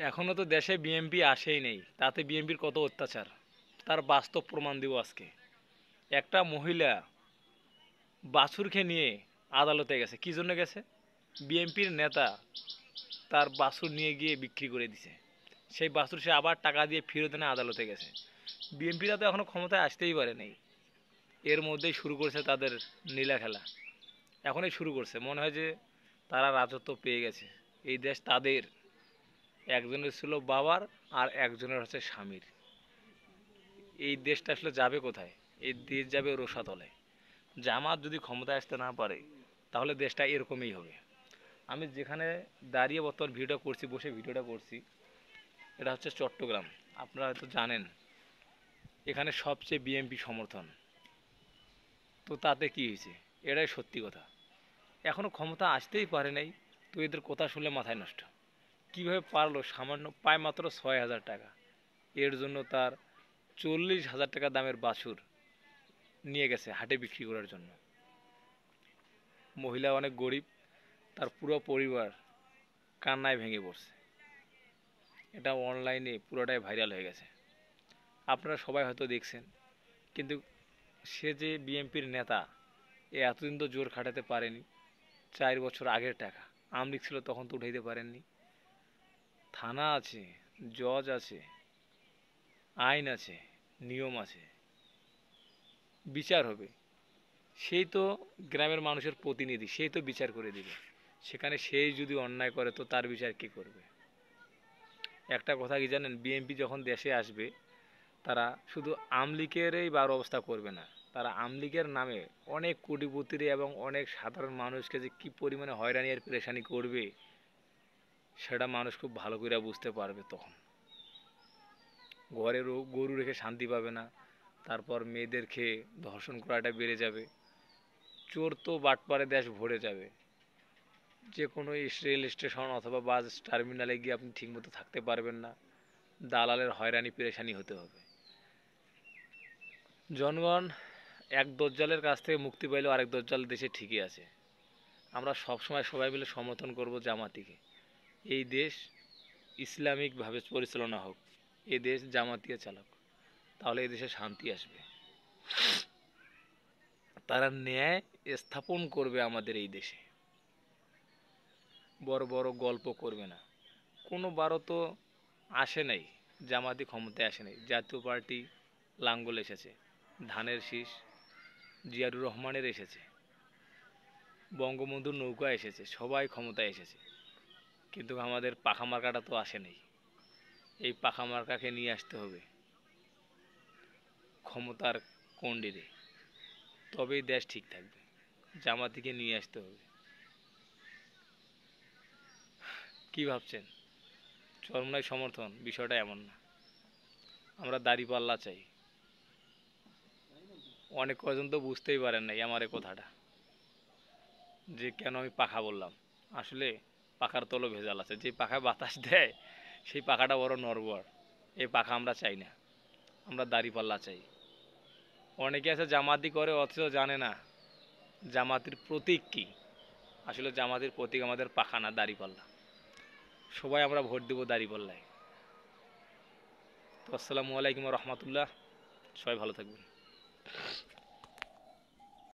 এখনো তো দেশে বিএমপি আসেই নেই, তাতে বিএমপির কত অত্যাচার তার বাস্তব প্রমাণ দিব আজকে। একটা মহিলা বাছুরকে নিয়ে আদালতে গেছে, কি জন্য গেছে? বিএমপির নেতা তার বাছুর নিয়ে গিয়ে বিক্রি করে দিছে, সেই বাছুর সে আবার টাকা দিয়ে ফেরত এনে আদালতে গেছে। বিএমপিরা তো এখনো ক্ষমতায় আসতেই পারে নাই, এর মধ্যেই শুরু করেছে তাদের নীলা খেলা। এখনই শুরু করছে, মনে হয় যে তারা রাজত্ব পেয়ে গেছে। এই দেশ তাদের, একজনের ছিল বাবার আর একজনের হচ্ছে স্বামীর। এই দেশটা আসলে যাবে কোথায়? এই দেশ যাবে রোষাতলে। জামাত যদি ক্ষমতায় আসতে না পারে তাহলে দেশটা এরকমই হবে। আমি যেখানে দাঁড়িয়ে বর্তমান ভিডিওটা করছি, বসে ভিডিওটা করছি, এটা হচ্ছে চট্টগ্রাম। আপনারা হয়তো জানেন এখানে সবচেয়ে বিএমপি সমর্থন। তো তাতে কি হয়েছে? এটাই সত্যি কথা। এখনো ক্ষমতা আসতেই পারে নাই, তো এদের কথা শুনলে মাথায় নষ্ট। কিভাবে পারলো? সামান্য পায় মাত্র 6,000 টাকা, এর জন্য তার 40,000 টাকা দামের বাছুর নিয়ে গেছে হাটে বিক্রি করার জন্য। মহিলা অনেক গরিব, তার পুরো পরিবার কান্নায় ভেঙে পড়ছে। এটা অনলাইনে পুরোটাই ভাইরাল হয়ে গেছে, আপনারা সবাই হয়তো দেখছেন। কিন্তু সে যে বিএনপির নেতা, এ এতদিন তো জোর খাটাতে পারেনি। 4 বছর আগের টাকা, আওয়ামী লীগ ছিল তখন তো উঠাইতে পারেননি। থানা আছে, জজ আছে, আইন আছে, নিয়ম আছে, বিচার হবে। সেই তো গ্রামের মানুষের প্রতিনিধি, সেই তো বিচার করে দিবে। সেখানে সেই যদি অন্যায় করে তো তার বিচার কে করবে? একটা কথা কি জানেন, বিএনপি যখন দেশে আসবে তারা শুধু আমলিগেরই বার অবস্থা করবে না, তারা আমলিগের নামে অনেক কোটিপতির এবং অনেক সাধারণ মানুষকে যে কি পরিমাণে হয়রানি আর পেরেশানি করবে সেটা মানুষ খুব ভালো করে বুঝতে পারবে তখন। ঘরে গরু রেখে শান্তি পাবে না, তারপর মেয়েদের খেয়ে ধর্ষণ করাটা বেড়ে যাবে, চোর তো বাটপারে দেশ ভরে যাবে। যে কোনো রেল স্টেশন অথবা বাস টার্মিনালে গিয়ে আপনি ঠিকমতো থাকতে পারবেন না, দালালের হয়রানি পেরেশানি হতে হবে। জনগণ এক দজ্জালের কাছ থেকে মুক্তি পাইলেও আরেক দজ্জাল দেশে ঠিকই আছে। আমরা সবসময় সবাই মিলে সমর্থন করব জামাতিকে। এই দেশ ইসলামিকভাবে পরিচালনা হোক, এই দেশ জামাতিয়ে চালাক, তাহলে এই দেশে শান্তি আসবে। তারা ন্যায় স্থাপন করবে আমাদের এই দেশে, বড় বড় গল্প করবে না। কোনোবারও তো আসে নাই, জামাতি ক্ষমতায় আসে নাই। জাতীয় পার্টি লাঙ্গল এসেছে, ধানের শীষ জিয়াউর রহমানের এসেছে, বঙ্গবন্ধুর নৌকা এসেছে, সবাই ক্ষমতায় এসেছে। কিন্তু আমাদের পাখা মার্কাটা তো আসে নাই। এই পাখা মার্কাকে নিয়ে আসতে হবে ক্ষমতার কন্ডিরে, তবেই দেশ ঠিক থাকবে। জামাতিকে নিয়ে আসতে হবে। কি ভাবছেন? চরমনাই সমর্থন, বিষয়টা এমন না। আমরা দাড়িপাল্লা চাই। অনেক কজন তো বুঝতেই পারেন নাই আমার এই কথাটা, যে কেন আমি পাখা বললাম। আসলে পাখার তলও ভেজাল আছে, যে পাখায় বাতাস দেয় সেই পাখাটা বড় নড়বড়। এই পাখা আমরা চাই না, আমরা দাড়িপাল্লা চাই। অনেকে আছে জামাতি করে অথচ জানে না জামাতির প্রতীক কি। আসলে জামাতির প্রতীক আমাদের পাখা না, দাড়িপাল্লা। সবাই আমরা ভোট দেবো দাড়িপাল্লায়। তো আসসালামু আলাইকুম রহমতুল্লাহ, সবাই ভালো থাকবেন।